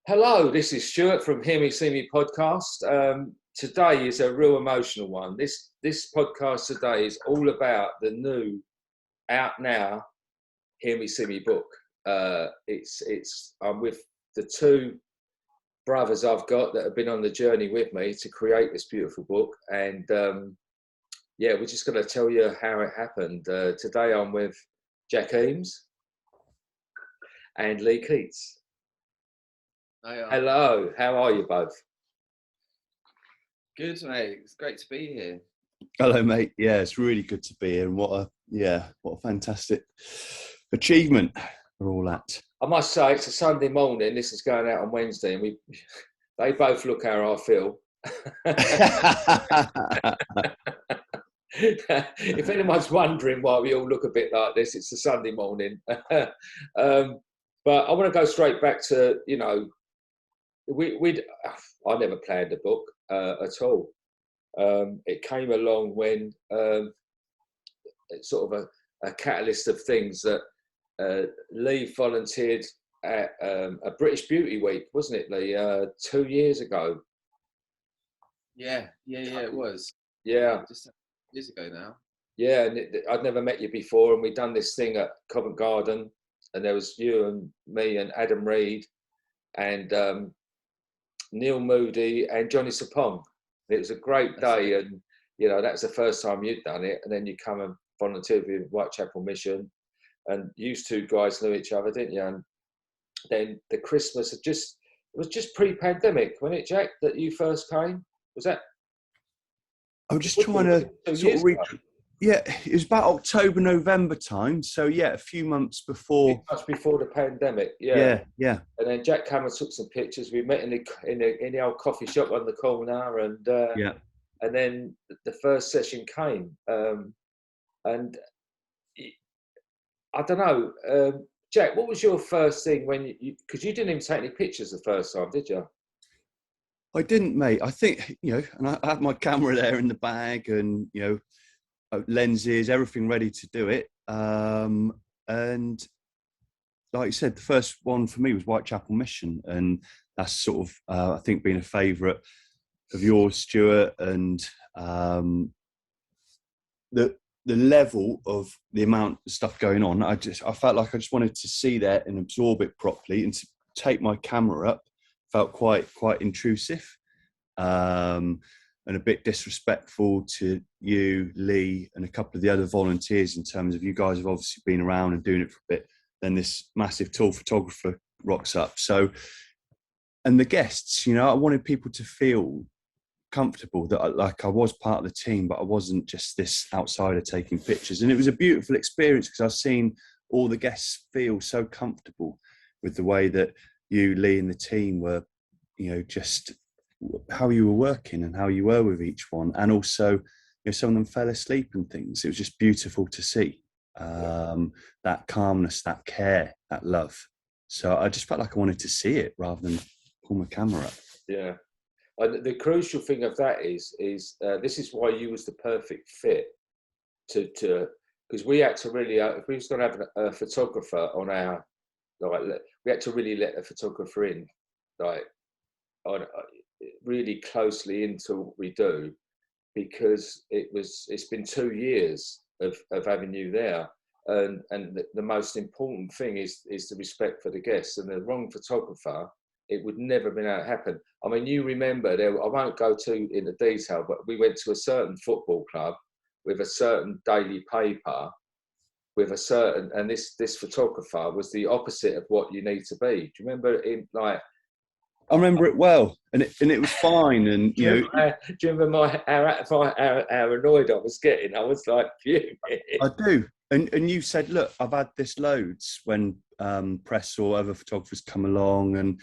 Hello, this is Stuart from Hear Me, See Me podcast. Today is a real emotional one. This podcast today is all about the new, out now, Hear Me, See Me book. I'm with the two brothers I've got that have been on the journey with me to create this beautiful book, and we're just going to tell you how it happened. Today I'm with Jack Eames and Leigh Keates. Hello, how are you both? Good, mate. It's great to be here. Hello, mate. Yeah, it's really good to be here, and what a fantastic achievement we're all at. I must say, it's a Sunday morning. This is going out on Wednesday, and they both look how I feel. If anyone's wondering why we all look a bit like this, it's a Sunday morning. But I want to go straight back to, I never planned a book at all. It came along when it's sort of a catalyst of things that Leigh volunteered at a British Beauty Week, wasn't it, Leigh? 2 years ago. Yeah, it was. Yeah. Just years ago now. Yeah, and I'd never met you before, and we'd done this thing at Covent Garden, and there was you and me and Adam Reed and Neil Moody and Johnny Sapong. It was a great day, and that was the first time you'd done it, and then you come and volunteered with Whitechapel Mission, and you two guys knew each other, didn't you? And then the Christmas it was just pre-pandemic, wasn't it, Jack, that you first came? Was that? I'm just trying to sort of read. Yeah, it was about October, November time. So yeah, a few months before. Much before the pandemic. Yeah. And then Jack came and took some pictures. We met in the old coffee shop on the corner, and and then the first session came, and I don't know, Jack, what was your first thing when because you didn't even take any pictures the first time, did you? I didn't, mate. I think and I had my camera there in the bag, and lenses, everything ready to do it. And like you said, the first one for me was Whitechapel Mission, and that's sort of I think been a favourite of yours, Stuart, and the level of the amount of stuff going on. I felt like I just wanted to see that and absorb it properly, and to take my camera up felt quite intrusive. And a bit disrespectful to you, Leigh, and a couple of the other volunteers, in terms of you guys have obviously been around and doing it for a bit. Then this massive tall photographer rocks up. So, and the guests, I wanted people to feel comfortable that I was part of the team, but I wasn't just this outsider taking pictures. And it was a beautiful experience because I've seen all the guests feel so comfortable with the way that you, Leigh, and the team were, just how you were working and how you were with each one, and also some of them fell asleep and things. It was just beautiful to see that calmness, that care, that love. So I just felt like I wanted to see it rather than pull my camera up. Yeah, and the crucial thing of that is this is why you was the perfect fit to because we had to really if we was going to have a photographer on our we had to really let a photographer in really closely into what we do, because it's been 2 years of having you there, and the most important thing is the respect for the guests. And the wrong photographer, it would never have been able to happen. I mean, you remember I won't go too into detail, but we went to a certain football club with a certain daily paper with a certain, and this photographer was the opposite of what you need to be. Do you remember I remember it well, and it was fine. And do you remember how annoyed I was getting? I was like, fuming. I do. And you said, look, I've had this loads when press or other photographers come along, and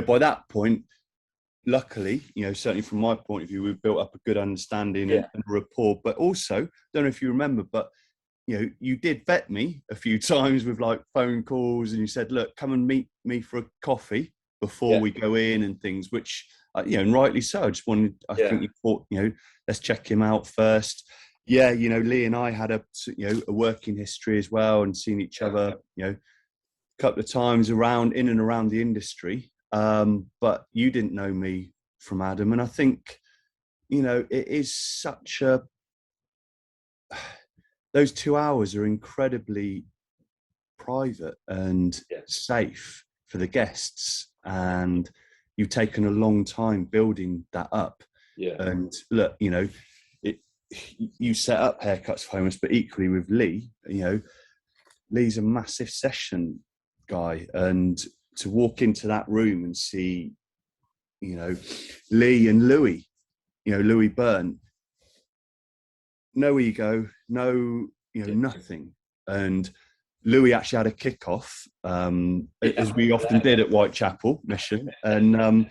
by that point, luckily, certainly from my point of view, we've built up a good understanding and rapport. But also, don't know if you remember, but you did vet me a few times with like phone calls, and you said, look, come and meet me for a coffee before we go in and things, which, and rightly so. I just wanted, I think you thought, let's check him out first. Yeah, Leigh and I had a working history as well, and seen each other, a couple of times in and around the industry. but you didn't know me from Adam. And I think, you know, it is such a, those 2 hours are incredibly private and safe for the guests. And you've taken a long time building that up. Yeah. And look, you know, you set up Haircuts for Homeless, but equally with Leigh, you know, Leigh's a massive session guy. And to walk into that room and see, you know, Leigh and Louis, you know, Louis Byrne, no ego, no, you know, nothing. And Louis actually had a kick-off, as we often did at Whitechapel Mission. And,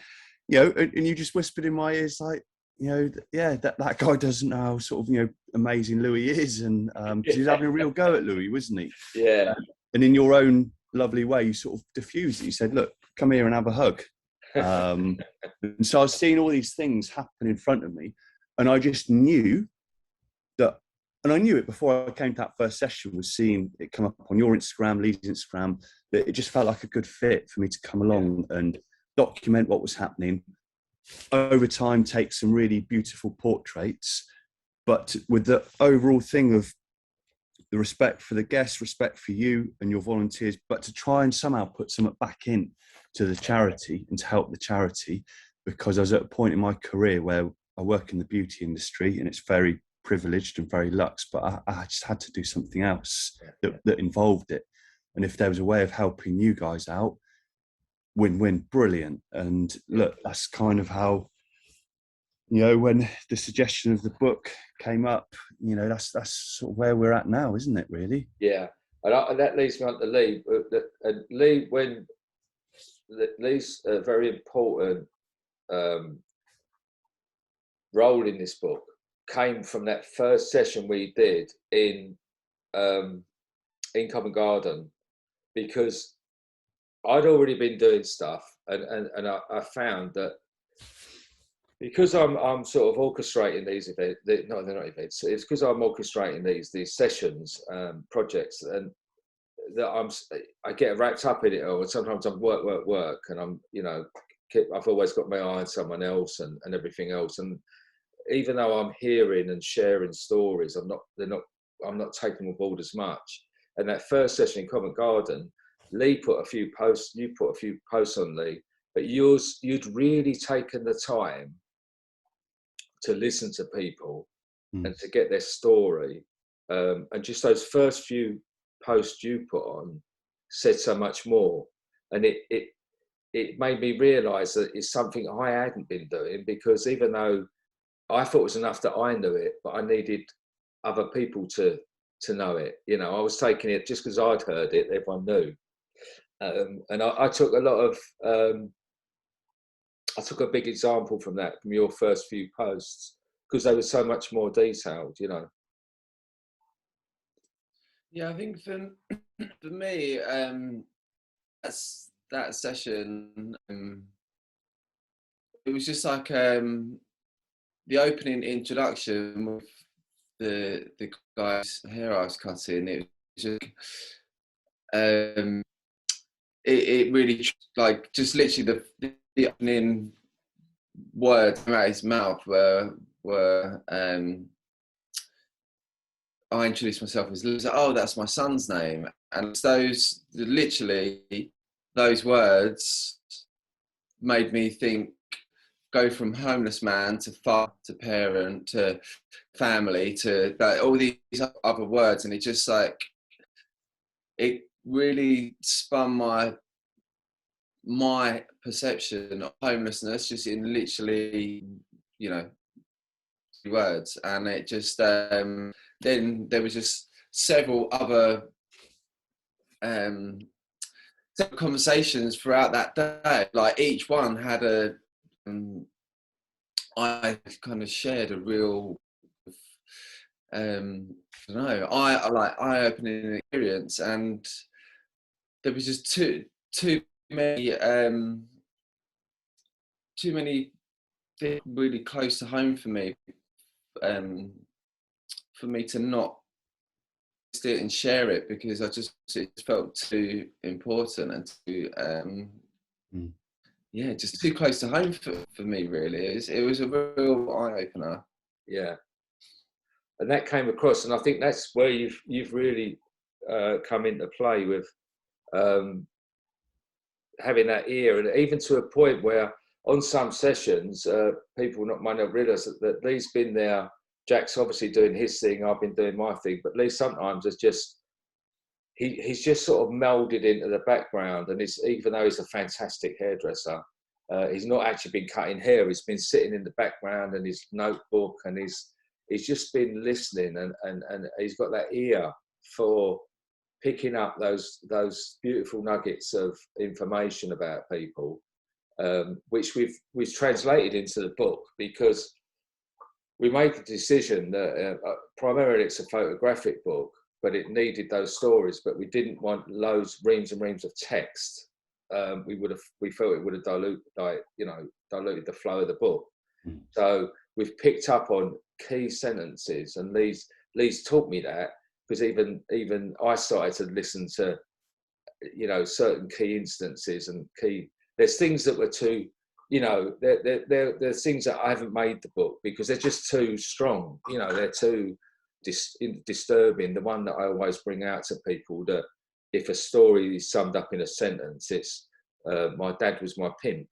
you know, and you just whispered in my ears, like, you know, yeah, that guy doesn't know how sort of, you know, amazing Louis is. And because he was having a real go at Louis, wasn't he? Yeah. And in your own lovely way, you sort of diffused it. You said, look, come here and have a hug. And so I was seeing all these things happen in front of me. And I just knew that, and I knew it before I came to that first session, was seeing it come up on your Instagram, Leigh's Instagram, that it just felt like a good fit for me to come along and document what was happening. Over time, take some really beautiful portraits, but with the overall thing of the respect for the guests, respect for you and your volunteers, but to try and somehow put some back in to the charity and to help the charity, because I was at a point in my career where I work in the beauty industry and it's very privileged and very luxe, but I just had to do something else that involved it. And if there was a way of helping you guys out, win-win, brilliant. And look, that's kind of how, you know, when the suggestion of the book came up, you know, that's sort of where we're at now, isn't it, really? Yeah. And that leads me on to Leigh. And Leigh, Leigh's a very important role in this book came from that first session we did in Covent Garden, because I'd already been doing stuff, and I found that because I'm sort of orchestrating these events, no, they're not events. It's because I'm orchestrating these sessions, projects, and that I get wrapped up in it all. And sometimes I'm work, and I'm, you know, I've always got my eye on someone else and everything else. And even though I'm hearing and sharing stories, I'm not taking them on board as much. And that first session in Covent Garden, Leigh put a few posts, you put a few posts on, Leigh, but you'd really taken the time to listen to people and to get their story. And just those first few posts you put on said so much more. And it made me realise that it's something I hadn't been doing, because even though I thought it was enough that I knew it, but I needed other people to know it. You know, I was taking it just because I'd heard it, everyone knew. And I took a lot of, I took a big example from that, from your first few posts, because they were so much more detailed, you know. Yeah, I think for me, that session, it was just like the opening introduction with the guy's hair I was cutting. It was just, it really, like, just literally the opening words out his mouth were I introduced myself as Liz. Oh, that's my son's name. And those, literally, those words made me think, go from homeless man to father to parent to family to that, all these other words. And it just, like, it really spun my perception of homelessness just in literally, you know, words. And it just, then there was just several other conversations throughout that day. Like, each one had I kind of shared a real, I don't know, I like eye-opening experience, and there was just too many things really close to home for me to not it and share it, because it felt too important and too yeah, just too close to home for me, really. It was a real eye-opener. Yeah. And that came across, and I think that's where you've really come into play with having that ear, and even to a point where on some sessions, people might not realise that Lee's been there. Jack's obviously doing his thing, I've been doing my thing, but Lee sometimes is just, he's just sort of melded into the background, and even though he's a fantastic hairdresser, he's not actually been cutting hair. He's been sitting in the background and his notebook, and he's just been listening, and he's got that ear for picking up those beautiful nuggets of information about people, which we've translated into the book, because we made the decision that primarily it's a photographic book, but it needed those stories, but we didn't want reams and reams of text. We felt it would have diluted the flow of the book. Mm. So we've picked up on key sentences, and Lee's taught me that, because even I started to listen to, certain key instances and there's things that were too, there's things that I haven't made the book because they're just too strong. They're too disturbing. The one that I always bring out to people, that if a story is summed up in a sentence, it's my dad was my pimp.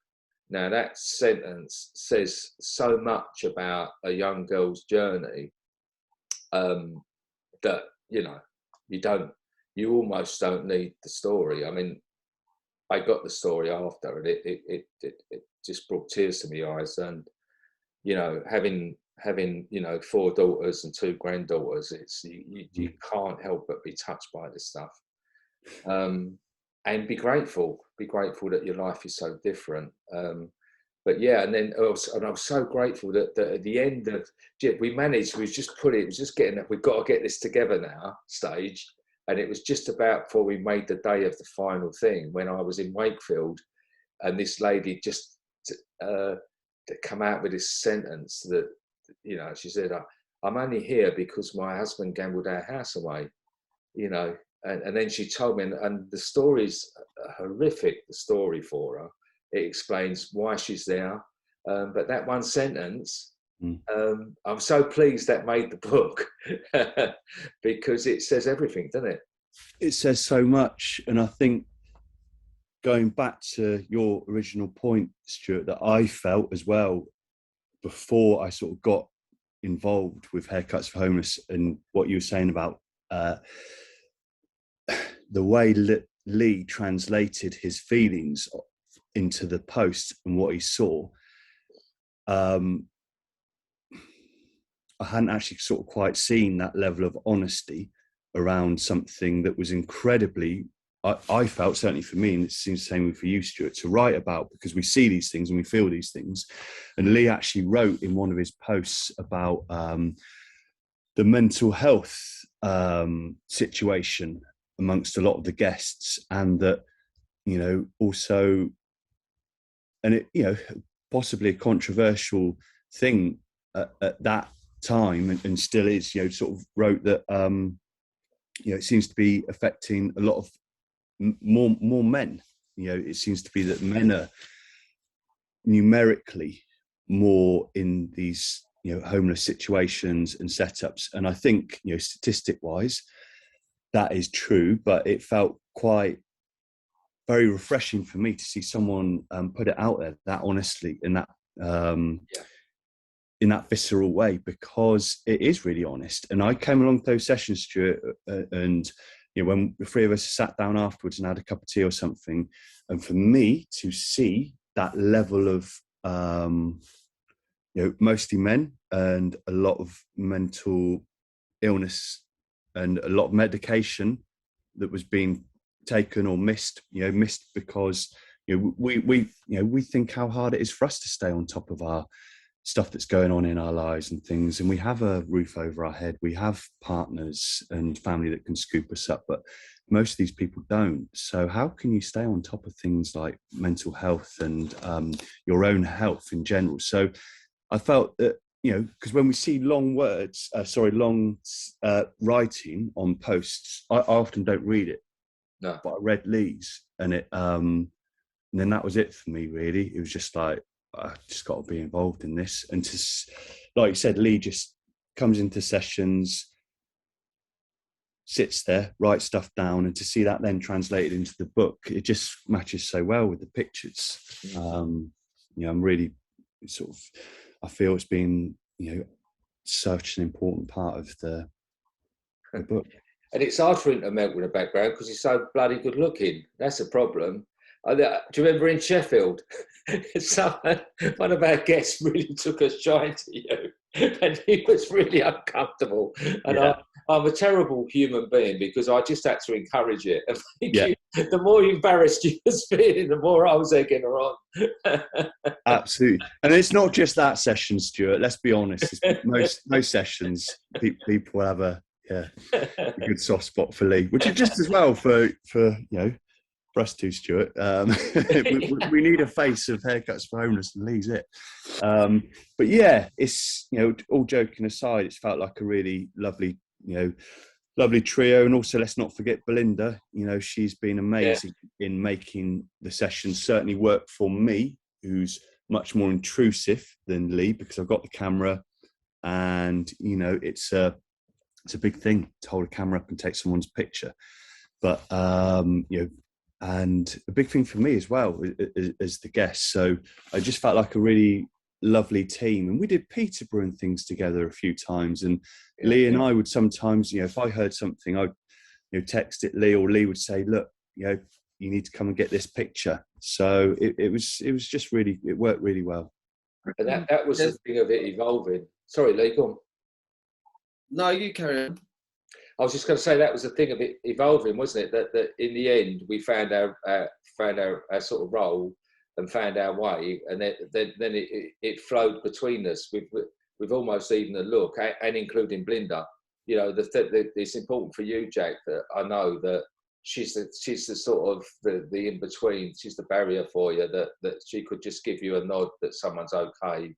Now that sentence says so much about a young girl's journey that you almost don't need the story. I mean, I got the story after, and it just brought tears to my eyes. And having 4 daughters and 2 granddaughters, it's you can't help but be touched by this stuff, and be grateful that your life is so different. But yeah, and then I was so grateful that at the end of we managed. It was just getting that we've got to get this together now stage, and it was just about before we made the day of the final thing, when I was in Wakefield, and this lady just come out with this sentence that she said, "I'm only here because my husband gambled our house away," and then she told me, and the story's horrific. The story for her. It explains why she's there. But that one sentence, I'm so pleased that made the book because it says everything, doesn't it? It says so much. And I think, going back to your original point, Stuart, that I felt as well before I sort of got involved with Haircuts for Homeless, and what you were saying about the way Lee translated his feelings into the post and what he saw, I hadn't actually sort of quite seen that level of honesty around something that was incredibly, I felt, certainly for me, and it seems the same for you, Stuart, to write about, because we see these things and we feel these things. And Lee actually wrote in one of his posts about the mental health situation amongst a lot of the guests, and that, also, and it, possibly a controversial thing at that time, and still is, sort of wrote that, it seems to be affecting a lot of more men. It seems to be that men are numerically more in these, homeless situations and setups. And I think, statistic wise, that is true, but it felt quite very refreshing for me to see someone put it out there that honestly, in that in that visceral way, because it is really honest. And I came along those sessions, Stuart, and when the 3 of us sat down afterwards and had a cup of tea or something, and for me to see that level of mostly men, and a lot of mental illness and a lot of medication that was being taken or missed because we think how hard it is for us to stay on top of our stuff that's going on in our lives and things, and we have a roof over our head, we have partners and family that can scoop us up, but most of these people don't. So how can you stay on top of things like mental health and your own health in general? So I felt that, because when we see long writing on posts, I often don't read it. No. But I read Lee's, and it and then that was it for me, really. It was just like, I just got to be involved in this. And like you said, Leigh just comes into sessions, sits there, writes stuff down, and to see that then translated into the book, it just matches so well with the pictures. I'm really sort of, I feel it's been, such an important part of the book. And it's hard for him to melt with a background because he's so bloody good looking. That's a problem. Do you remember in Sheffield, one of our guests really took a shine to you, and he was really uncomfortable. And I'm a terrible human being because I just had to encourage it. And the more embarrassed you was feeling, the more I was egging her on. Absolutely. And it's not just that session, Stuart. Let's be honest. Most sessions, people have a good soft spot for Leigh, which is just as well for us too, Stuart. We need a face of haircuts for homeless, and Leigh's it. But yeah, it's, all joking aside, it's felt like a really lovely trio. And also, let's not forget Belinda. She's been amazing in making the sessions certainly work for me, who's much more intrusive than Leigh, because I've got the camera, and it's a big thing to hold a camera up and take someone's picture. But and a big thing for me as well as the guest. So I just felt like a really lovely team, and we did Peterborough and things together a few times. And Leigh and I would sometimes, if I heard something, I'd text it Leigh, or Leigh would say, look, you need to come and get this picture. So it was just really, it worked really well. And that was the thing of it evolving. Sorry, Leigh, go on. No, you carry on. I was just going to say that was the thing of it evolving, wasn't it? That in the end we found our sort of role and found our way, and then it flowed between us with almost even a look, and including Belinda. It's important for you, Jack, that I know that she's the sort of the in between. She's the barrier for you. That she could just give you a nod that someone's okay.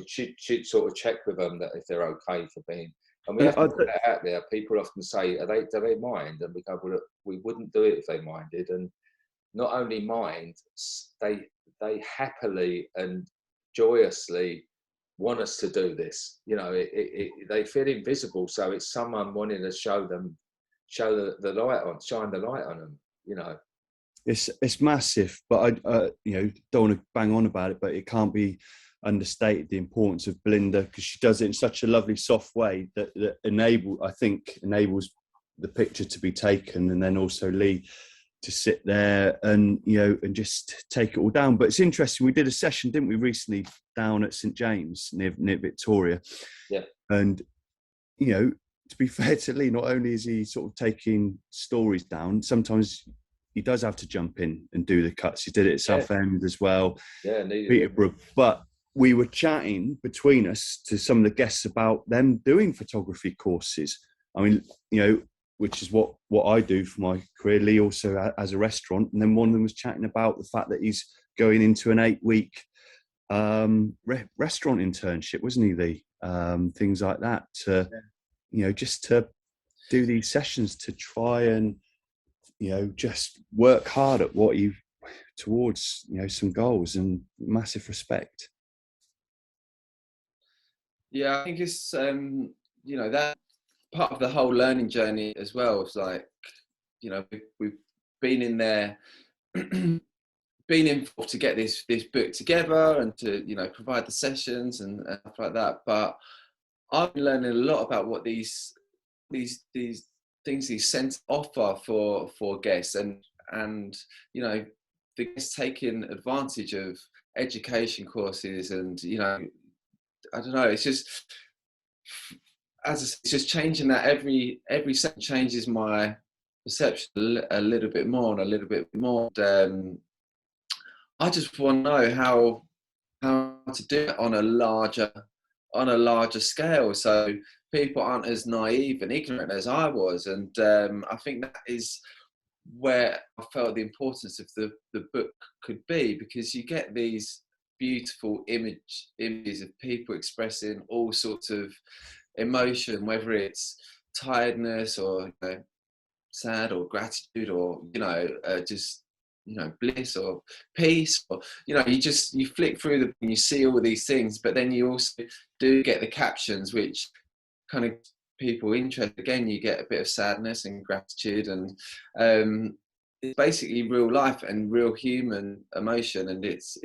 She'd sort of check with them that if they're okay for being. And we have to put that out there. People often say, do they mind? And we go, well, look, we wouldn't do it if they minded. And not only mind, they happily and joyously want us to do this. They feel invisible, so it's someone wanting to shine the light on them. It's massive, but I don't want to bang on about it, but it can't be understated the importance of Belinda, because she does it in such a lovely, soft way that enables the picture to be taken, and then also Leigh to sit there and and just take it all down. But it's interesting, we did a session, didn't we, recently down at St James near Victoria, and to be fair to Leigh, not only is he sort of taking stories down, sometimes he does have to jump in and do the cuts. He did it at Southend as well, Peterborough. But we were chatting between us to some of the guests about them doing photography courses. I mean, which is what I do for my career. Leigh also has a restaurant, and then one of them was chatting about the fact that he's going into an 8-week restaurant internship, wasn't he, Leigh? Things like that to, just to do these sessions to try and, just work hard at what you towards, some goals, and massive respect. Yeah, I think it's, that part of the whole learning journey as well. It's like, we've been in there, been involved to get this book together and to, provide the sessions and stuff like that. But I've been learning a lot about what these things, these centres offer for guests, and the guests taking advantage of education courses, and I don't know, it's just, it's just changing that every second changes my perception a little bit more and a little bit more. And, I just want to know how to do it on a larger scale, so people aren't as naive and ignorant as I was. And I think that is where I felt the importance of the book could be, because you get these beautiful images of people expressing all sorts of emotion, whether it's tiredness or sad or gratitude or just bliss or peace, or you flick through them and you see all these things, but then you also do get the captions which kind of people interested. Again, you get a bit of sadness and gratitude, and it's basically real life and real human emotion, and it's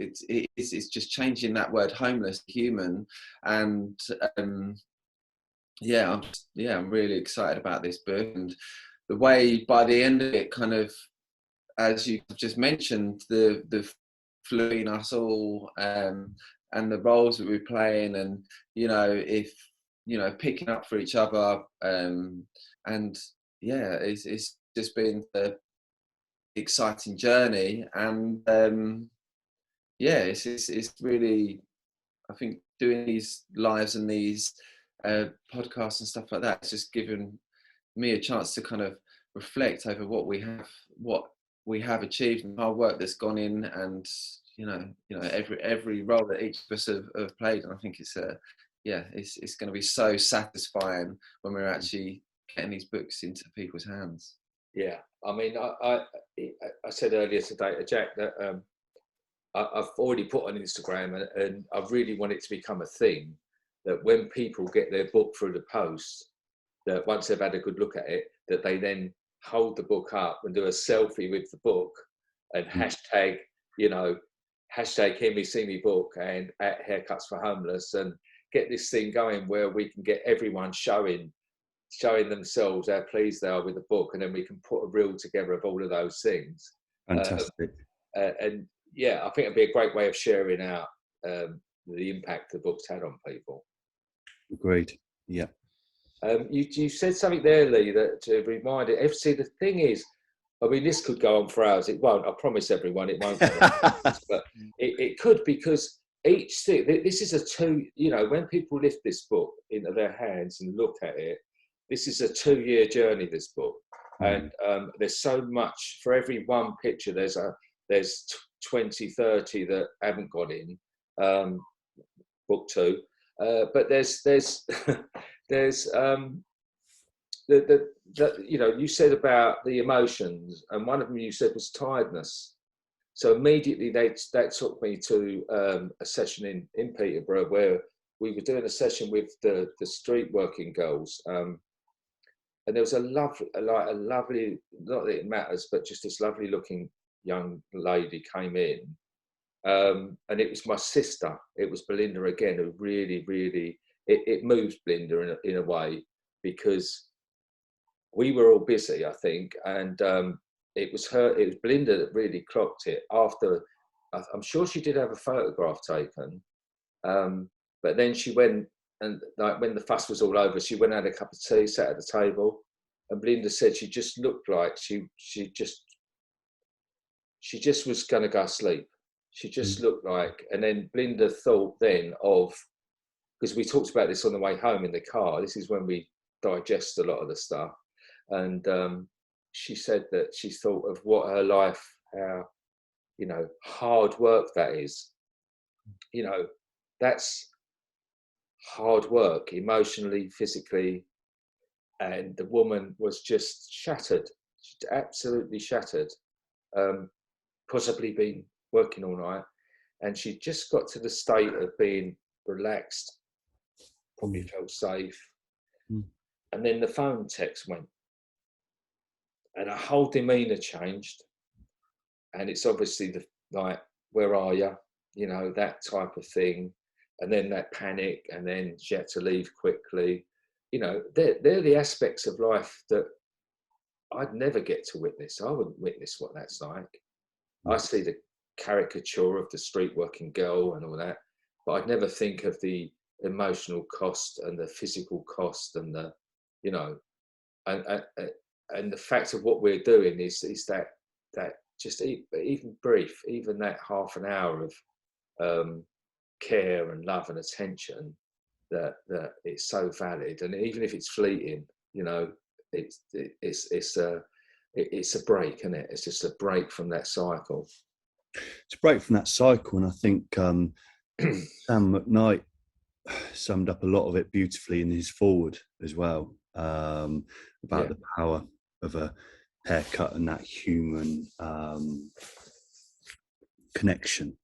just changing that word homeless human. And I'm really excited about this book, and the way by the end of it, kind of, as you just mentioned, the fluid in us all, and the roles that we're playing, and if picking up for each other, and it's just been an exciting journey, and it's really, I think, doing these lives and these podcasts and stuff like that, it's just given me a chance to kind of reflect over what we have achieved and our work that's gone in, and every role that each of us have played. And I think it's going to be so satisfying when we're actually getting these books into people's hands. Yeah, I mean, I said earlier today to Jack that I've already put on Instagram, and I really want it to become a thing, that when people get their book through the post, that once they've had a good look at it, that they then hold the book up and do a selfie with the book and hashtag Hear Me See Me book and at Haircuts for Homeless, and get this thing going where we can get everyone showing themselves how pleased they are with the book, and then we can put a reel together of all of those things. Fantastic. And yeah, I think it'd be a great way of sharing out the impact the book's had on people. Agreed. Yeah. You said something there, Leigh, that to remind it. See, the thing is, I mean, this could go on for hours. It won't. I promise everyone, it won't. But it could, because each thing. This is a two. When people lift this book into their hands and look at it, this is a 2-year journey. This book, and there's so much for every one picture. There's 20, 30 that haven't got in book 2, but there's you said about the emotions, and one of them you said was tiredness. So immediately that took me to a session in Peterborough, where we were doing a session with the street working girls, and there was a lovely, not that it matters, but just this lovely looking young lady came in, and it was my sister. It was Belinda again, who really, really, it moved Belinda in a way, because we were all busy, I think, and it was Belinda that really clocked it. After, I'm sure she did have a photograph taken, but then she went, and like when the fuss was all over, she went and had a cup of tea, sat at the table, and Belinda said she just looked like she just was going to go to sleep. She just looked like, and then Belinda thought then of, because we talked about this on the way home in the car, this is when we digest a lot of the stuff, and she said that she thought of what her life, how hard work that is. That's hard work, emotionally, physically, and the woman was just shattered. She'd absolutely shattered, possibly been working all night, and she just got to the state of being relaxed, probably felt safe, and then the phone text went, and her whole demeanour changed, and it's obviously where are you, that type of thing, and then that panic, and then she had to leave quickly. They're the aspects of life that I'd never get to witness. I wouldn't witness what that's like. I see the caricature of the street working girl and all that, but I'd never think of the emotional cost and the physical cost, and the and the fact of what we're doing is that just even brief, even that half an hour of care and love and attention, that it's so valid. And even if it's fleeting, it's a break, isn't it? It's just a break from that cycle. It's a break from that cycle, and I think Sam McKnight summed up a lot of it beautifully in his foreword as well, about the power of a haircut and that human connection,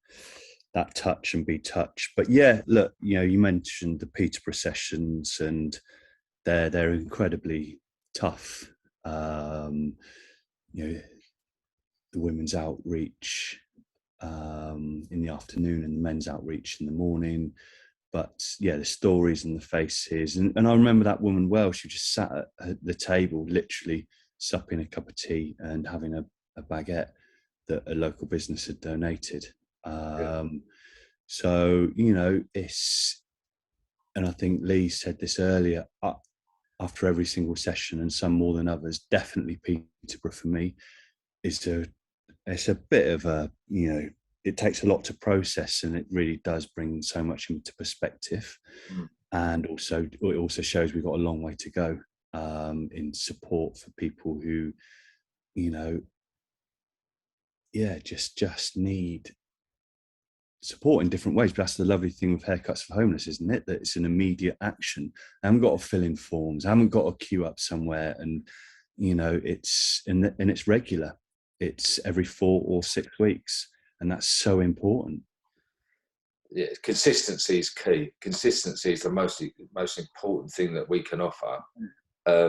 that touch and be touched. But yeah, look, you know, you mentioned the Peterborough sessions, and they're incredibly tough. You know, the women's outreach in the afternoon and the men's outreach in the morning. But yeah, the stories and the faces. And I remember that woman well. She just sat at the table, literally supping a cup of tea and having a baguette that a local business had donated. So, you know, and I think Lee said this earlier, after every single session, and some more than others, definitely Peterborough for me it's a bit of a, you know, it takes a lot to process, and it really does bring so much into perspective. And also, it also shows we've got a long way to go in support for people who, you know, just need support in different ways. But that's the lovely thing with Haircuts for Homeless, isn't it? That it's an immediate action. I haven't got to fill in forms. I haven't got to queue up somewhere, and you know, it's regular. It's every 4 or 6 weeks, and that's so important. Yeah, consistency is key. Consistency is the most important thing that we can offer.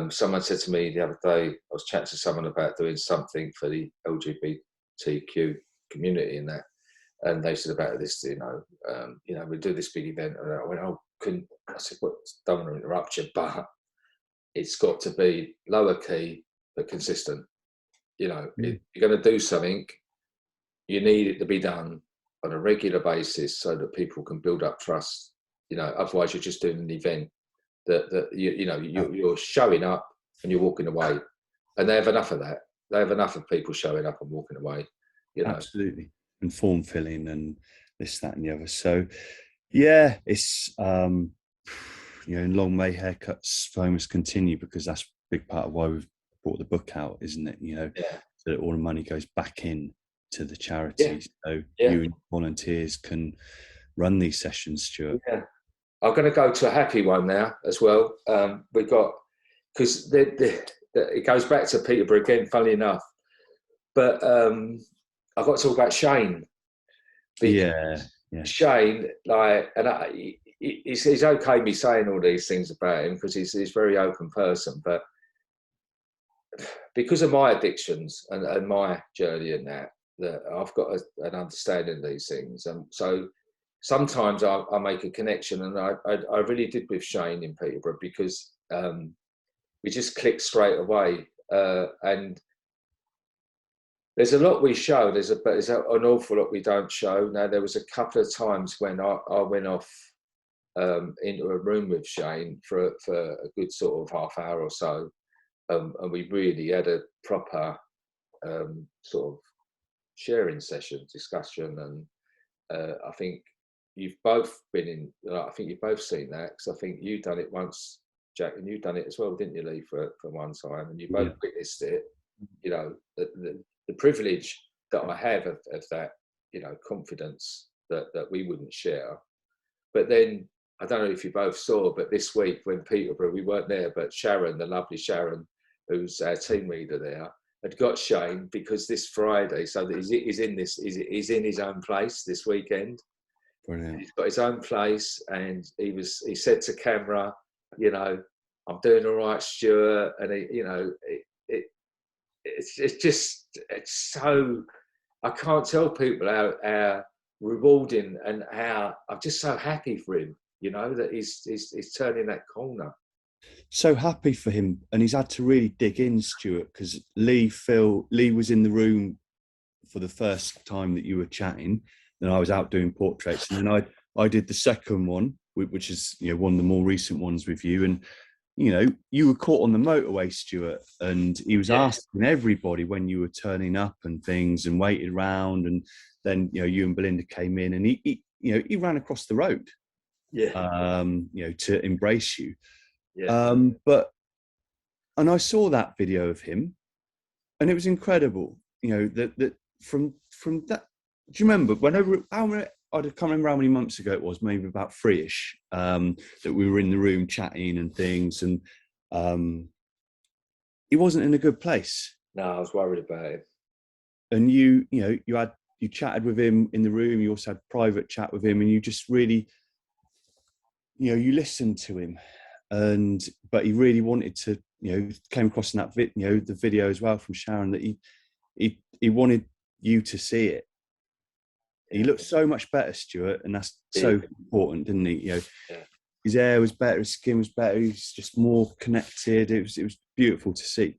Someone said to me the other day, I was chatting to someone about doing something for the LGBTQ community and that, and they said about this, you know, we do this big event, and I went, I said, well, don't want to interrupt you, but it's got to be lower key but consistent. You know, if you're going to do something, you need it to be done on a regular basis so that people can build up trust. You know, otherwise you're just doing an event that you're showing up and you're walking away, and they have enough of that. They have enough of people showing up and walking away. You know, absolutely, and form filling and this, that, and the other. So, yeah, it's you know, and long may Haircuts for Homeless continue, because that's a big part of why we've brought the book out, isn't it? You know, so that all the money goes back in to the charities, so you and volunteers can run these sessions, Stuart. Yeah, I'm going to go to a happy one now as well. We've got, because it goes back to Peterborough again, funnily enough, but I've got to talk about Shane. Yeah. Shane, like, and it's okay me saying all these things about him because he's a very open person, but because of my addictions and my journey in that I've got an understanding of these things, and so sometimes I make a connection, and I really did with Shane in Peterborough, because we just clicked straight away, and there's a lot we show, there's an awful lot we don't show. Now, there was a couple of times when I went off into a room with Shane for a good sort of half hour or so, and we really had a proper sort of sharing session, discussion, and I think you've both been in. I think you've both seen that, because I think you've done it once, Jack, and you've done it as well, didn't you, Lee, for one time, and you both witnessed it. You know, the privilege that I have of that, you know, confidence that we wouldn't share. But then, I don't know if you both saw, but this week when Peterborough, we weren't there, but Sharon, the lovely Sharon, who's our team leader there, had got Shane, because this Friday, so that he's in his own place this weekend. Brilliant. He's got his own place, and he said to camera, you know, I'm doing all right, Stuart, and it's so, I can't tell people how rewarding, and how I'm just so happy for him, you know, that he's turning that corner. So happy for him, and he's had to really dig in, Stuart, because Lee was in the room for the first time that you were chatting, and I was out doing portraits, and then I did the second one, which is, you know, one of the more recent ones with you, and you know, you were caught on the motorway, Stuart, and he was asking everybody when you were turning up and things, and waited around, and then, you know, you and Belinda came in, and he ran across the road, you know, to embrace you. And I saw that video of him, and it was incredible. You know, that from that. Do you remember I can't remember how many months ago it was, maybe about 3-ish, that we were in the room chatting and things, and he wasn't in a good place. No, I was worried about him. And you had you chatted with him in the room. You also had private chat with him, and you just really, you listened to him, but he really wanted to, came across in that the video as well from Sharon, that he wanted you to see it. He looked so much better, Stuart, and that's so important, didn't he? His hair was better, his skin was better. He's just more connected. It was beautiful to see.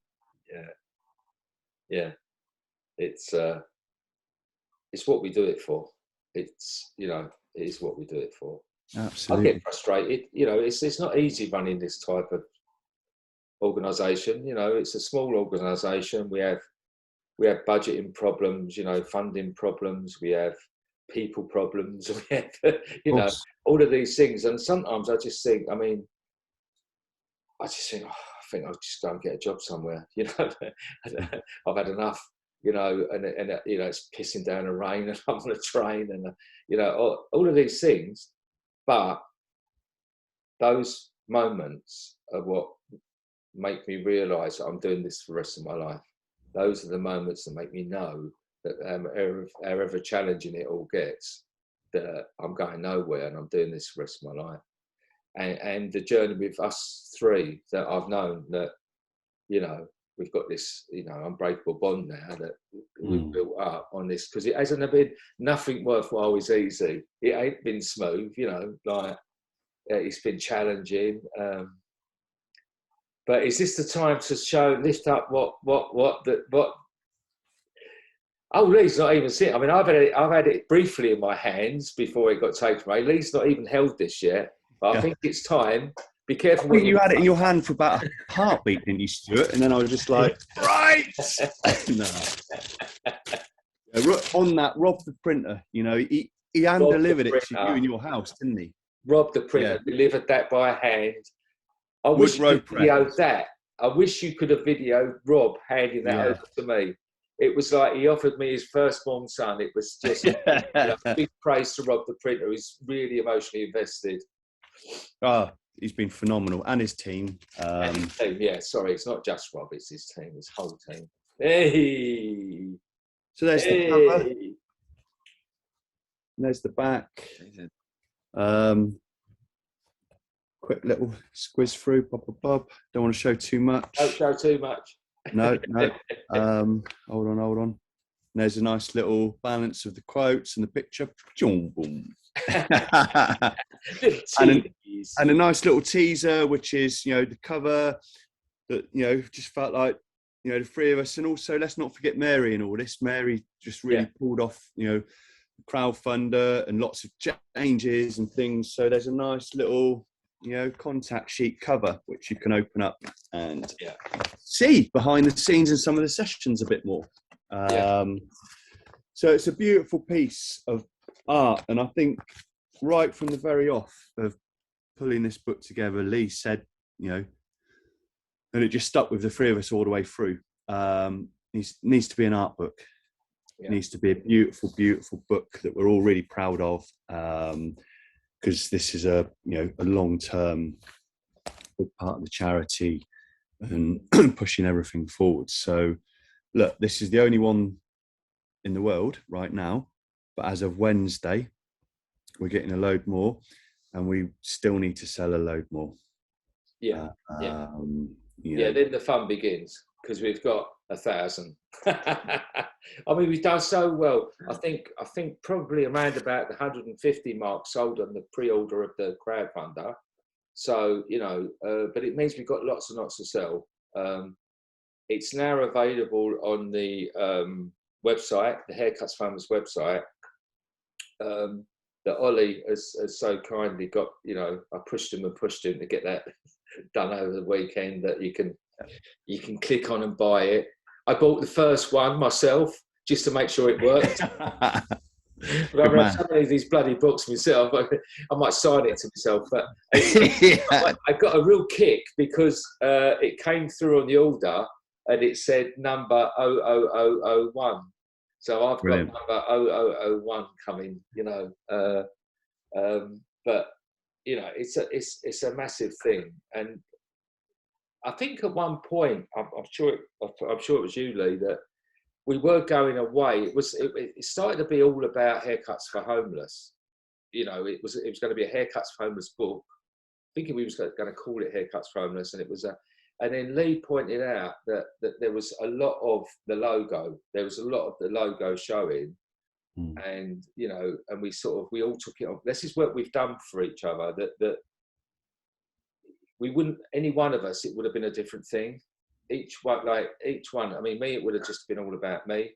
Yeah. It's what we do it for. It is what we do it for. Absolutely. I get frustrated. It's not easy running this type of organisation. It's a small organisation. We have budgeting problems, funding problems. We have people problems. We have, all of these things. And sometimes I just think, I think I'll just go and get a job somewhere. I've had enough. And it's pissing down the rain, and I'm on a train, and all of these things. But those moments are what make me realise that I'm doing this for the rest of my life. Those are the moments that make me know that however challenging it all gets, that I'm going nowhere, and I'm doing this for the rest of my life. And the journey with us three, that I've known that, we've got this, unbreakable bond now that we've built up on this, because it hasn't been, nothing worthwhile is easy. It ain't been smooth, it's been challenging. But is this the time to lift up what? Oh, Lee's not even seen. I've had it briefly in my hands before it got taken away. Lee's not even held this yet, but I think it's time. Be careful. You had it in your hand for about a heartbeat, didn't you, Stuart? And then I was just like, right. No. On that, Rob the printer, he hand delivered it to you in your house, didn't he? Rob the printer delivered that by hand. I wish you could video that. I wish you could have videoed Rob handing that over to me. It was like he offered me his firstborn son. It was just big praise to Rob the printer, who's really emotionally invested. Oh, he's been phenomenal, and his team. And his team, sorry, it's not just Rob, it's his team, his whole team. Hey! So there's the cover. And there's the back. Quick little squiz through, pop. Don't want to show too much. Don't show too much. No. Hold on. And there's a nice little balance of the quotes and the picture. Boom. and a nice little teaser, which is, the cover that, just felt like, the three of us. And also, let's not forget Mary in all this. Mary just really pulled off, crowdfunder and lots of changes and things. So there's a nice little, contact sheet cover, which you can open up and see behind the scenes in some of the sessions a bit more. So it's a beautiful piece of art. And I think right from the very off of pulling this book together, Leigh said, and it just stuck with the three of us all the way through. Needs to be an art book. It needs to be a beautiful, beautiful book that we're all really proud of. Because this is a long-term big part of the charity and pushing everything forward. So, look, this is the only one in the world right now, but as of Wednesday, we're getting a load more, and we still need to sell a load more. Then the fun begins, because we've got 1,000. We've done so well. I think probably around about the 150 mark sold on the pre-order of the crowdfunder. So, but it means we've got lots and lots to sell. It's now available on the website, the Haircuts Famous website, that Ollie has so kindly got, I pushed him to get that done over the weekend, that you can click on and buy it. I bought the first one myself just to make sure it worked. I've read so many of these bloody books myself. I might sign it to myself, but I got a real kick because it came through on the order and it said number 00001. So I've got number 0001 coming, but it's a massive thing. And I think at one point, I'm sure it was you, Leigh, that we were going away. It started to be all about haircuts for homeless. You know, it was going to be a haircuts for homeless book. Thinking we was going to call it Haircuts for Homeless, and it was and then Leigh pointed out that there was a lot of the logo. There was a lot of the logo showing, and you know, and we all took it on. This is what we've done for each other. That we wouldn't, any one of us, it would have been a different thing. Each one. I mean, me, it would have just been all about me.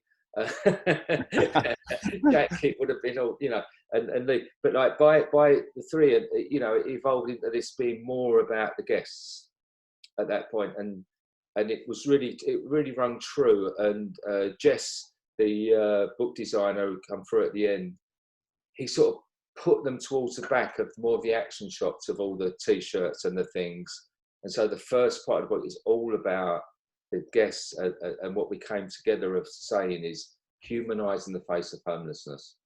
Jack, it would have been all, you know, and Leigh, but like by the three, you know, it evolved into this being more about the guests at that point, and it really rung true. And Jess, the book designer who come through at the end, he sort of put them towards the back of more of the action shots of all the t-shirts and the things, and so the first part of the book is all about the guests, and what we came together of saying is humanising the face of homelessness.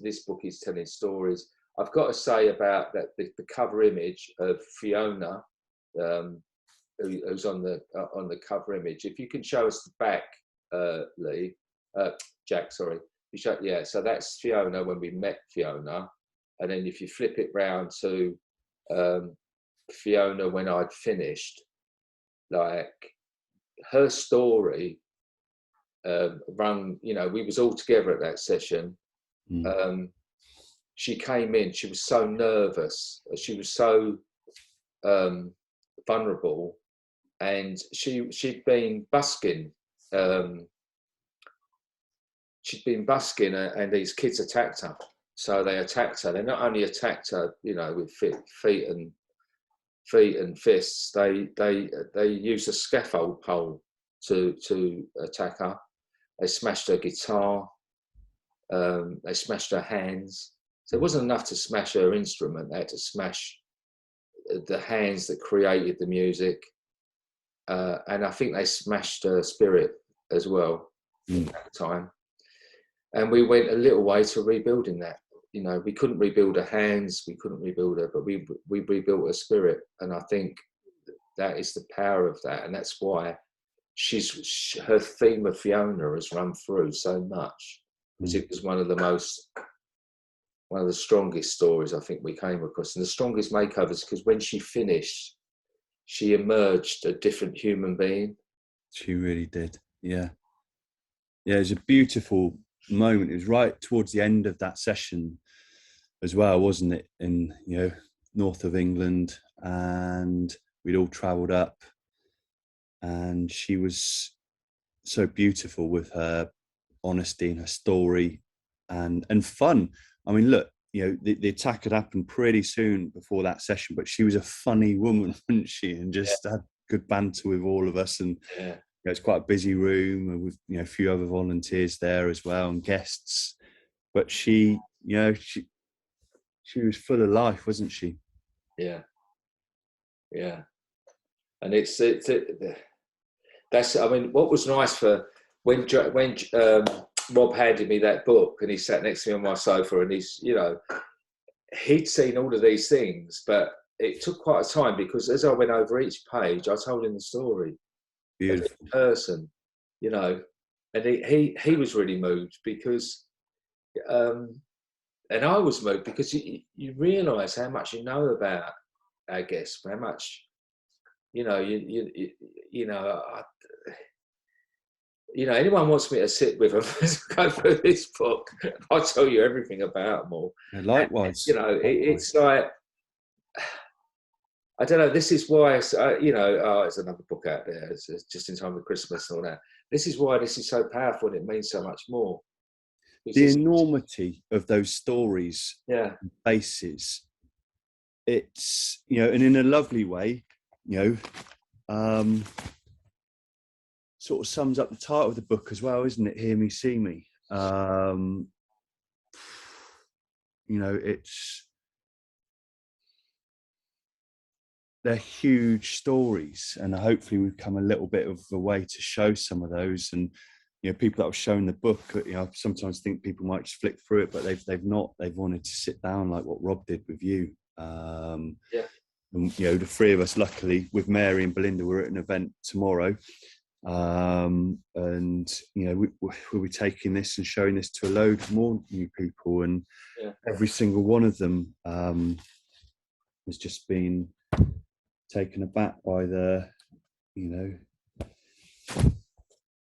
This book is telling stories. I've got to say about that the cover image of Fiona, who's on the cover image. If you can show us the back, Leigh, Jack, sorry. Yeah, so that's Fiona when we met Fiona, and then if you flip it round to Fiona when I'd finished, like, her story rung, you know, we was all together at that session. She came in, she was so nervous, she was so vulnerable, and she'd been busking, and these kids attacked her. So they attacked her. They not only attacked her, you know, with feet and fists, they used a scaffold pole to attack her. They smashed her guitar. They smashed her hands. So it wasn't enough to smash her instrument. They had to smash the hands that created the music. And I think they smashed her spirit as well at the time. And we went a little way to rebuilding that. You know, we couldn't rebuild her hands, we couldn't rebuild her, but we rebuilt her spirit. And I think that is the power of that. And that's why her theme of Fiona has run through so much, because it was one of the strongest stories I think we came across, and the strongest makeovers, because when she finished, she emerged a different human being. She really did. Yeah. Yeah, it was a beautiful moment. It was right towards the end of that session as well, wasn't it? In, you know, north of England, and we'd all travelled up, and she was so beautiful with her honesty and her story and fun. I mean, look, you know, the attack had happened pretty soon before that session, but she was a funny woman, wasn't she? And just had good banter with all of us. And you know, it's quite a busy room, and with, you know, a few other volunteers there as well and guests. But she, you know, she was full of life, wasn't she? Yeah, yeah. And that's, I mean, what was nice for when Rob handed me that book, and he sat next to me on my sofa, and he's, you know, he'd seen all of these things, but it took quite a time, because as I went over each page, I told him the story. Beautiful person, you know, and he was really moved, because, and I was moved, because you realise how much you know about our guests, how much, you know, you know, you know, anyone wants me to sit with them, go through this book, I'll tell you everything about them all. Yeah, likewise. And, you know, it's like, I don't know, this is why, you know, there's another book out there, it's just in time for Christmas and all that. This is why this is so powerful, and it means so much more. The enormity of those stories, faces, it's, you know, and in a lovely way, you know, sort of sums up the title of the book as well, isn't it? Hear Me, See Me. You know, they're huge stories, and hopefully we've come a little bit of a way to show some of those. And, you know, people that have shown the book, you know, I sometimes think people might just flick through it, but they've not. They've wanted to sit down like what Rob did with you. And, you know, the three of us, luckily, with Mary and Belinda, we're at an event tomorrow, And we'll be taking this and showing this to a load more new people, and every single one of them has just been taken aback by the,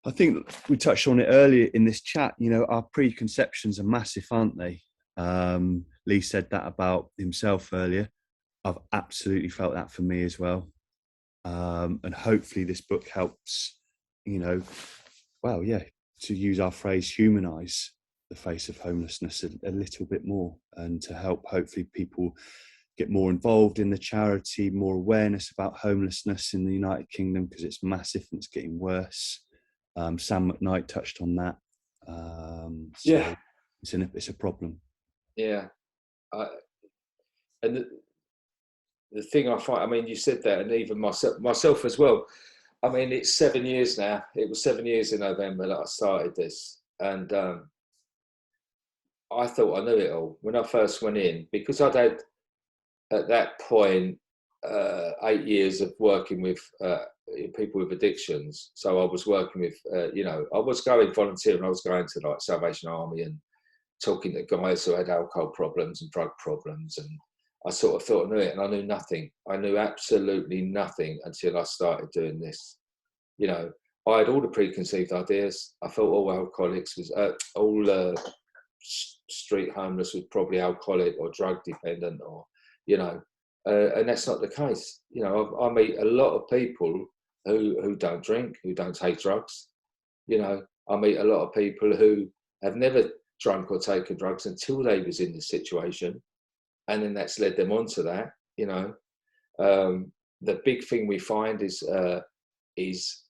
I think we touched on it earlier in this chat, our preconceptions are massive, aren't they? Leigh said that about himself earlier. I've absolutely felt that for me as well. And hopefully this book helps, to use our phrase, humanise the face of homelessness a little bit more, and to help hopefully people get more involved in the charity, more awareness about homelessness in the United Kingdom, because it's massive and it's getting worse. Sam McKnight touched on that. It's a problem. Yeah. And the thing I find, I mean, you said that, and even myself as well. I mean, it's 7 years now. It was 7 years in November that I started this. And I thought I knew it all when I first went in, because I'd had, at that point, 8 years of working with people with addictions. So I was working with, I was going volunteering. I was going to like Salvation Army and talking to guys who had alcohol problems and drug problems. And I sort of thought I knew it, and I knew nothing. I knew absolutely nothing until I started doing this. I had all the preconceived ideas. I thought all alcoholics was, all street homeless was probably alcoholic or drug dependent, or, and that's not the case. I meet a lot of people who don't drink, who don't take drugs. I meet a lot of people who have never drunk or taken drugs until they was in this situation, and then that's led them on to that. The big thing we find is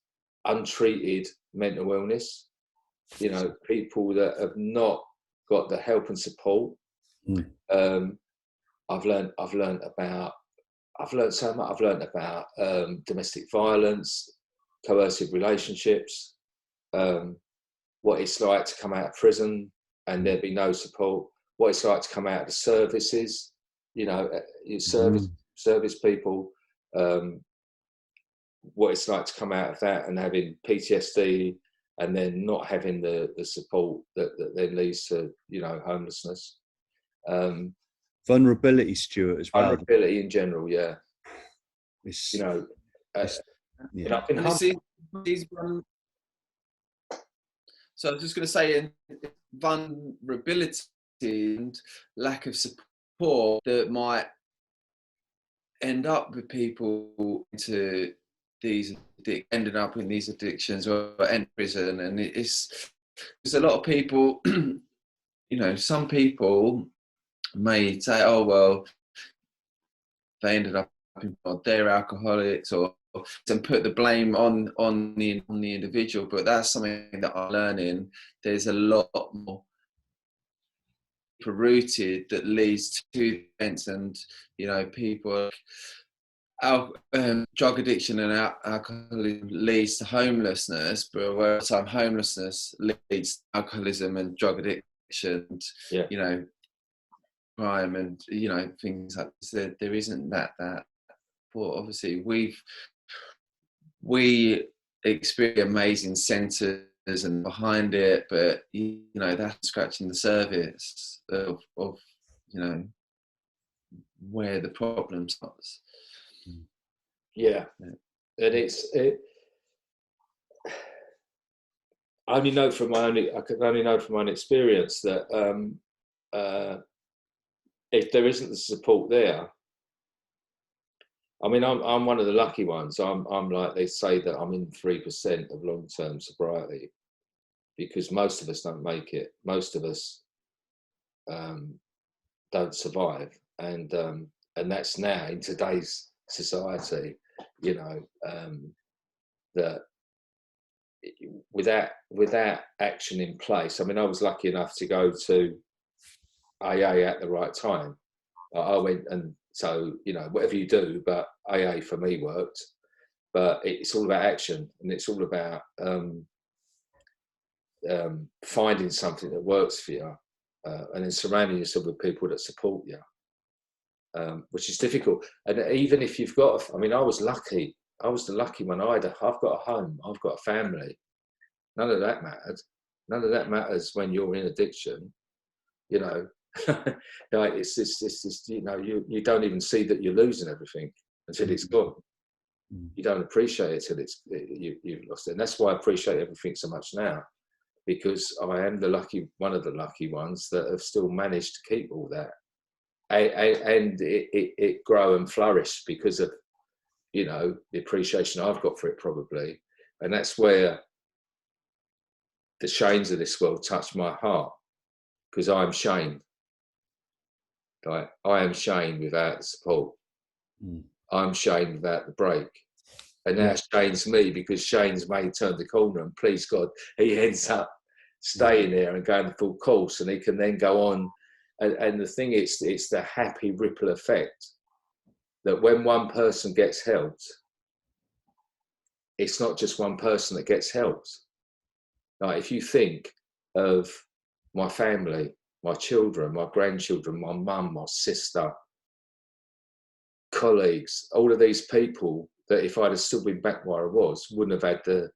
untreated mental illness. People that have not got the help and support. I've learned so much. I've learned about domestic violence, coercive relationships, what it's like to come out of prison and there be no support, what it's like to come out of the services, service people, what it's like to come out of that and having PTSD and then not having the support that then leads to, homelessness. Vulnerability, Stuart, as well. Vulnerability in general, yeah. I've been So I was just going to say, vulnerability and lack of support that might end up with people ending up in these addictions or end prison. And it's a lot of people, some people may say, oh, well, they ended up they're alcoholics, or and put the blame on the individual. But that's something that I'm learning. There's a lot more rooted that leads to events, and people. Drug addiction and alcoholism leads to homelessness, but where time homelessness leads to alcoholism and drug addiction, crime and things like this. There isn't that. But obviously we experience amazing centres and behind it, but that's scratching the surface of where the problem starts. Yeah. And I can only know from my own experience that if there isn't the support there, I mean, I'm one of the lucky ones. I'm like, they say that I'm in 3% of long-term sobriety, because most of us don't make it. Most of us don't survive, and that's now in today's society. That without action in place. I mean, I was lucky enough to go to AA at the right time. I went, and so whatever you do, but AA for me worked. But it's all about action, and it's all about finding something that works for you, and then surrounding yourself with people that support you, which is difficult. And even if you've got, I mean, I was lucky. I was the lucky one. I've got a home. I've got a family. None of that mattered. None of that matters when you're in addiction. You know, like it's you know, you don't even see that you're losing everything until it's gone. You don't appreciate it till you've lost it. And that's why I appreciate everything so much now, because I am one of the lucky ones that have still managed to keep all that. And it grow and flourish because of, you know, the appreciation I've got for it, probably. And that's where the Shanes of this world touch my heart, because I'm Shane. Like, I am Shane without the support. I'm Shane without the break. And now Shane's me, because Shane's may turn the corner, and please God, he ends up staying there and going the full course, and he can then go on. And the thing is, it's the happy ripple effect that when one person gets helped, it's not just one person that gets helped. Like, if you think of my family, my children, my grandchildren, my mum, my sister, colleagues, all of these people that if I'd have still been back where I was, wouldn't have had the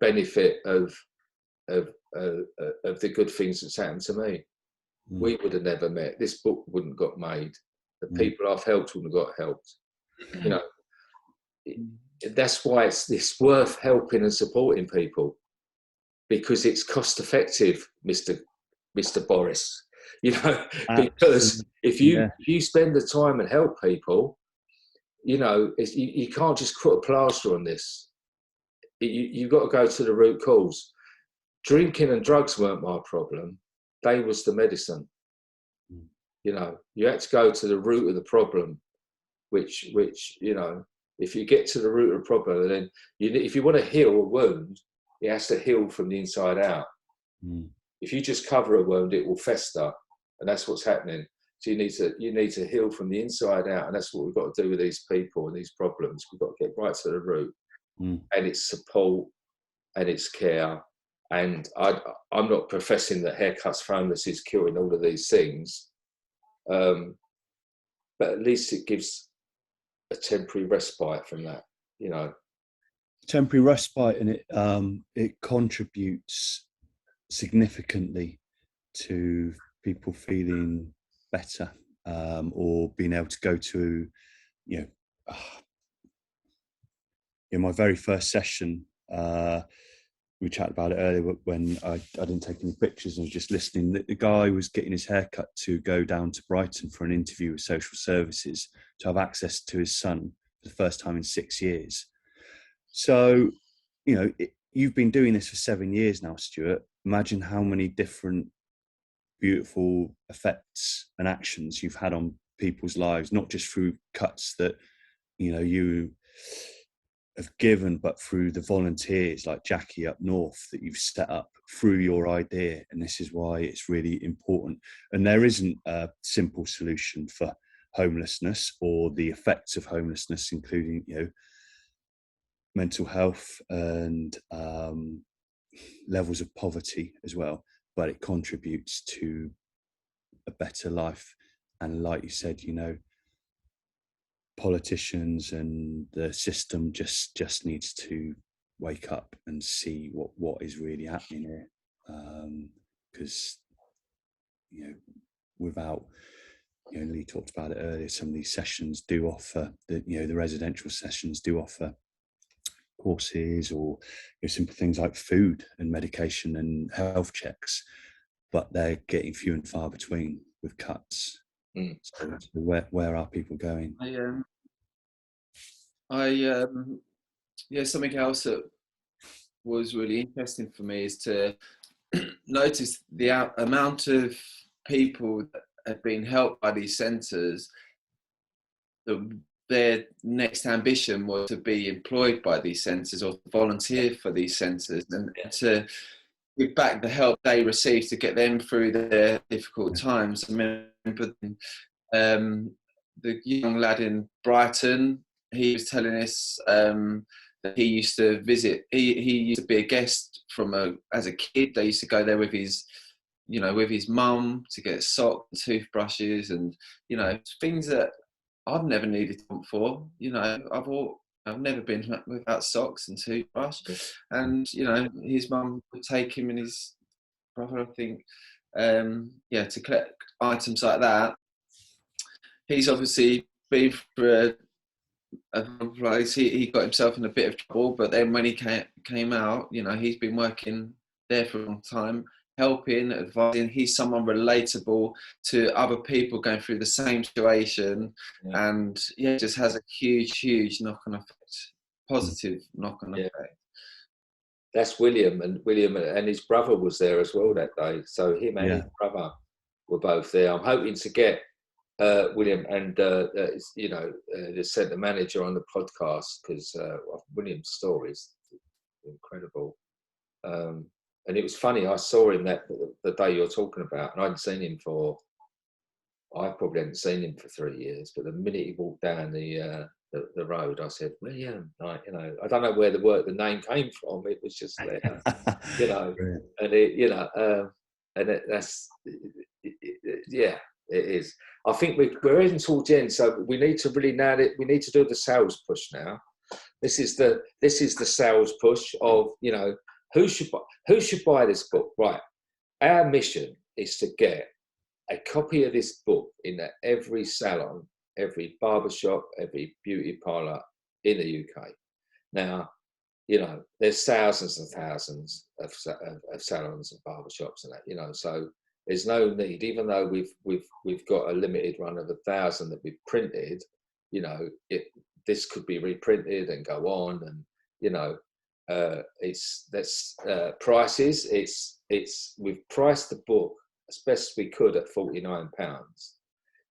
benefit of the good things that's happened to me. We would have never met. This book wouldn't have got made. The people I've helped wouldn't have got helped. You know, that's why it's worth helping and supporting people, because it's cost effective, Mr. Boris. You know, because if you spend the time and help people, you know, you can't just put a plaster on this. You've got to go to the root cause. Drinking and drugs weren't my problem. They was the medicine. You know, you had to go to the root of the problem, which you know, if you get to the root of the problem, then if you want to heal a wound, it has to heal from the inside out. If you just cover a wound, it will fester, and that's what's happening. So you need to heal from the inside out, and that's what we've got to do with these people and these problems. We've got to get right to the root, and it's support and it's care. And I'm not professing that haircuts for homeless is curing all of these things, but at least it gives a temporary respite from that, you know. Temporary respite, and it contributes significantly to people feeling better, or being able to go to, you know, in my very first session, we chatted about it earlier when I didn't take any pictures, I was just listening. The guy was getting his haircut to go down to Brighton for an interview with social services to have access to his son for the first time in 6 years. So, you know, you've been doing this for 7 years now, Stuart. Imagine how many different beautiful effects and actions you've had on people's lives, not just through cuts that, you know, you have given, but through the volunteers like Jackie up north that you've set up through your idea. And this is why it's really important. And there isn't a simple solution for homelessness or the effects of homelessness, including, you know, mental health and levels of poverty as well, but it contributes to a better life. And like you said, you know, politicians and the system just needs to wake up and see what is really happening here, because you know, without, you know, Lee talked about it earlier, some of these sessions do offer the residential sessions do offer courses or, you know, simple things like food and medication and health checks, but they're getting few and far between with cuts. So where are people going? Something else that was really interesting for me is to notice the amount of people that have been helped by these centres, that their next ambition was to be employed by these centres or volunteer for these centres, and to give back the help they received to get them through their difficult times. I remember the young lad in Brighton, he was telling us that he used to visit, he used to be a guest as a kid. They used to go there with his mum to get socks and toothbrushes and, you know, things that I've never needed help for. You know, I've never been without socks and toothbrush. And, you know, his mum would take him and his brother, I think, to collect items like that. He's obviously been through a place. He got himself in a bit of trouble, but then when he came out, you know, he's been working there for a long time, helping, advising. He's someone relatable to other people going through the same situation, and just has a huge knock-on effect, positive knock-on effect. That's William and his brother was there as well that day. So him and his brother were both there. I'm hoping to get William and the centre manager on the podcast, because William's story is incredible. And it was funny, I saw him the day you're talking about, and I probably hadn't seen him for 3 years, but the minute he walked down the road, I said, William, like, you know, I don't know where the name came from. It was just there, you know, and it is. I think we're heading towards the end, so we need to really nail it. We need to do the sales push now. This is the sales push of, you know, who should buy this book, right? Our mission is to get a copy of this book in every salon, every barbershop, every beauty parlour in the UK. Now, you know, there's thousands and thousands of salons and barbershops and that, you know, so there's no need, even though we've got a limited run of 1,000 that we've printed, you know, this could be reprinted and go on, and, you know, prices. We've priced the book as best we could at £49.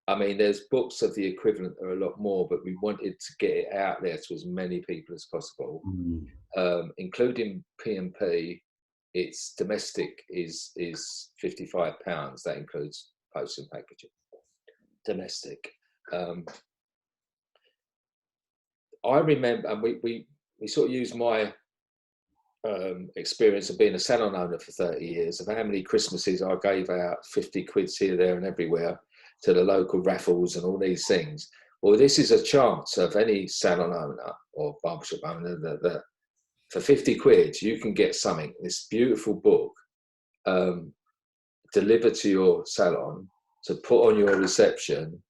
I mean, there's books of the equivalent that are a lot more, but we wanted to get it out there to as many people as possible, including P&P. Its domestic is £55. That includes post and packaging. Domestic. I remember, and we sort of used my experience of being a salon owner for 30 years, of how many Christmases I gave out 50 quids here, there and everywhere to the local raffles and all these things. Well, this is a chance of any salon owner or barbershop owner that for 50 quid, you can get something, this beautiful book, delivered to your salon, to put on your reception,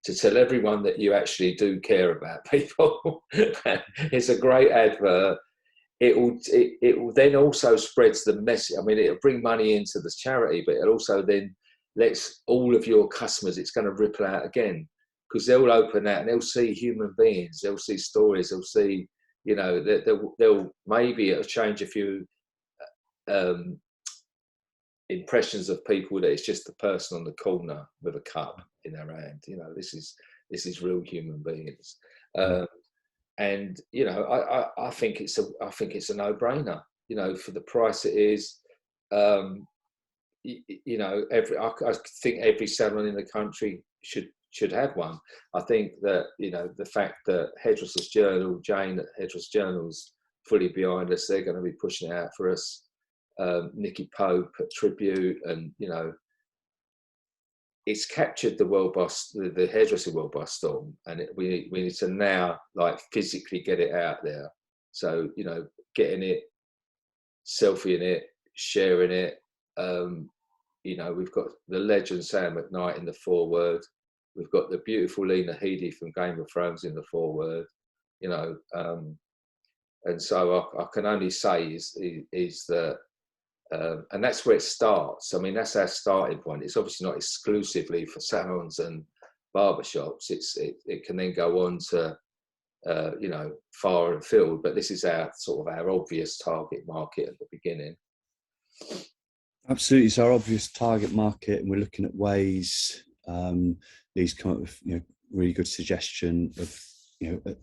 to tell everyone that you actually do care about people. It's a great advert. It will then also spreads the message. I mean, it'll bring money into the charity, but it also then lets all of your customers, it's going to ripple out again, because they'll open that and they'll see human beings, they'll see stories, they'll see, you know, they'll maybe it'll change a few impressions of people, that it's just the person on the corner with a cup in their hand. You know, this is real human beings. And, you know, I think it's a no-brainer, you know, for the price it is. You know, I think every salon in the country should have one. I think that, you know, the fact that Hairdressers Journal, Jane at Hairdressers Journal's fully behind us, they're going to be pushing it out for us. Nicky Pope at Tribute, and, you know, it's captured the world by the hairdressing world by storm, and we need to now, like, physically get it out there. So, you know, getting it, selfieing it, sharing it. You know, we've got the legend Sam McKnight in the foreword. We've got the beautiful Lena Headey from Game of Thrones in the foreword. You know, and so I can only say is that. And that's where it starts. I mean, that's our starting point. It's obviously not exclusively for salons and barbershops. It can then go on to, you know, far and field. But this is our obvious target market at the beginning. Absolutely, it's our obvious target market, and we're looking at ways. These come up with, you know, really good suggestion of, you know,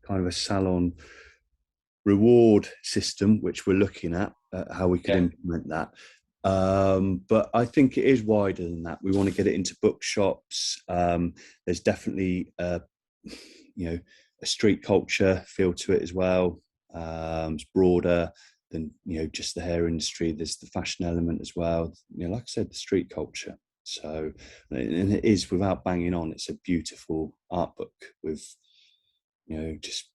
kind of a salon reward system, which we're looking at how we could implement that. But I think it is wider than that. We want to get it into bookshops. There's definitely you know, a street culture feel to it as well. It's broader than, you know, just the hair industry. There's the fashion element as well. You know, like I said, the street culture. So, and it is, without banging on, it's a beautiful art book with, you know, just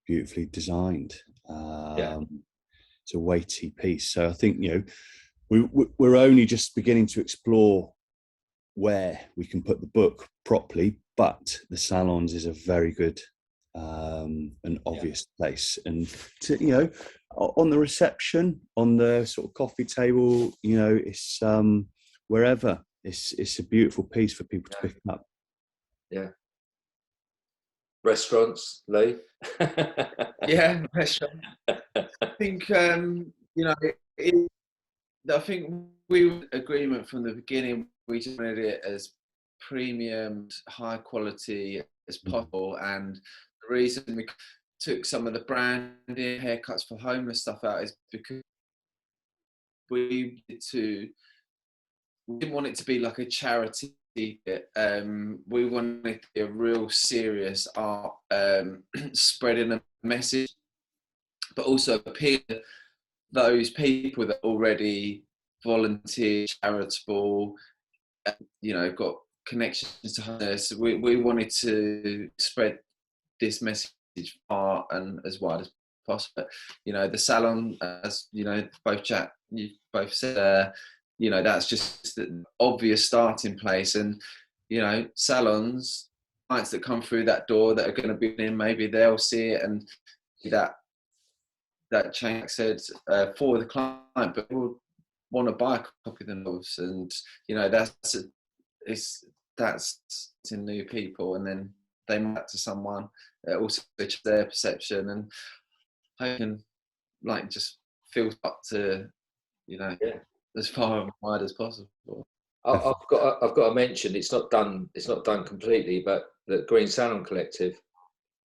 beautifully designed. Yeah. It's a weighty piece. So I think, we're only just beginning to explore where we can put the book properly, but the salons is a very good and obvious place. And to, on the reception, on the sort of coffee table, it's wherever. It's a beautiful piece for people to pick up. Yeah. Restaurants, Leigh? Yeah, restaurant. I think I think we were in agreement from the beginning. We just wanted it as premium, high quality as possible, and the reason we took some of the branding haircuts for homeless stuff out is because we didn't want it to be like a charity. We wanted it to be a real serious art, spreading a message, but also appeal to those people that already volunteer, charitable, got connections to homeless. We wanted to spread this message far and as wide as possible. The salon, as both Jack, you both said, that's just the obvious starting place. And salons, clients that come through that door that are going to be in, maybe they'll see it and that change said for the client, but will want to buy a copy themselves. And that's in new people, and then they might to someone also switch their perception, and I can just feel up to as far and wide as possible. I've got to mention it's not done completely, but the Green Salon Collective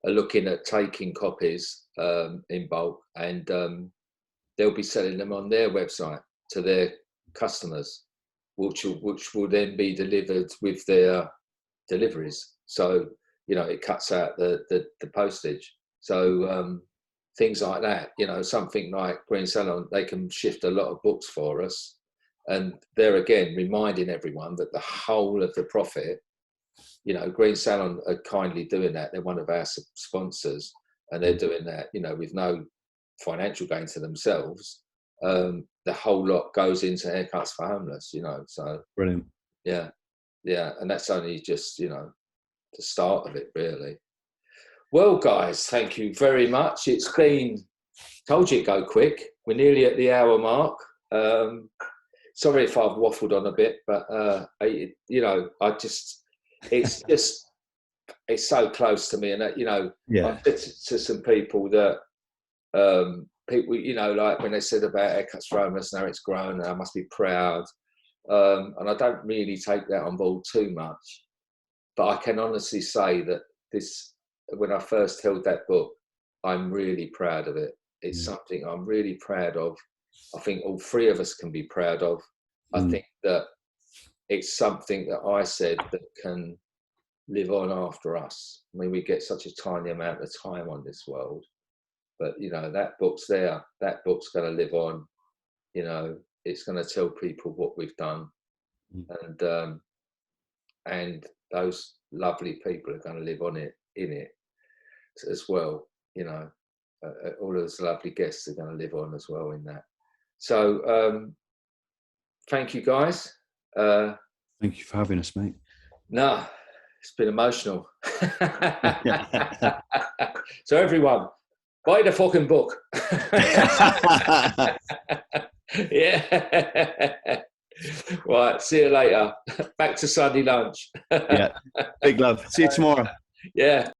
are looking at taking copies in bulk, and they'll be selling them on their website to their customers, which will then be delivered with their deliveries. So it cuts out the postage. So things like that, something like Green Salon, they can shift a lot of books for us, and they're again reminding everyone that the whole of the profit, Green Salon are kindly doing that. They're one of our sponsors, and they're doing that, with no financial gain to themselves. The whole lot goes into haircuts for homeless, so brilliant. Yeah, and that's only just the start of it, really. Well, guys, thank you very much. It's been, told you it'd go quick. We're nearly at the hour mark. Sorry if I've waffled on a bit, but it's so close to me, and I've said to some people that like when they said about haircuts for homeless, now it's grown and I must be proud, and I don't really take that on board too much, but I can honestly say that when I first held that book, I'm really proud of it. It's something I'm really proud of. I think all three of us can be proud of. I think that it's something that I said that can live on after us. I mean, we get such a tiny amount of time on this world, but that book's there. That book's going to live on. It's going to tell people what we've done, and those lovely people are going to live in it as well. All those lovely guests are going to live on as well in that. So thank you, guys. Thank you for having us, mate. No, it's been emotional. So everyone, buy the fucking book. Yeah. Right, see you later. Back to Sunday lunch. Yeah. Big love. See you tomorrow. Yeah.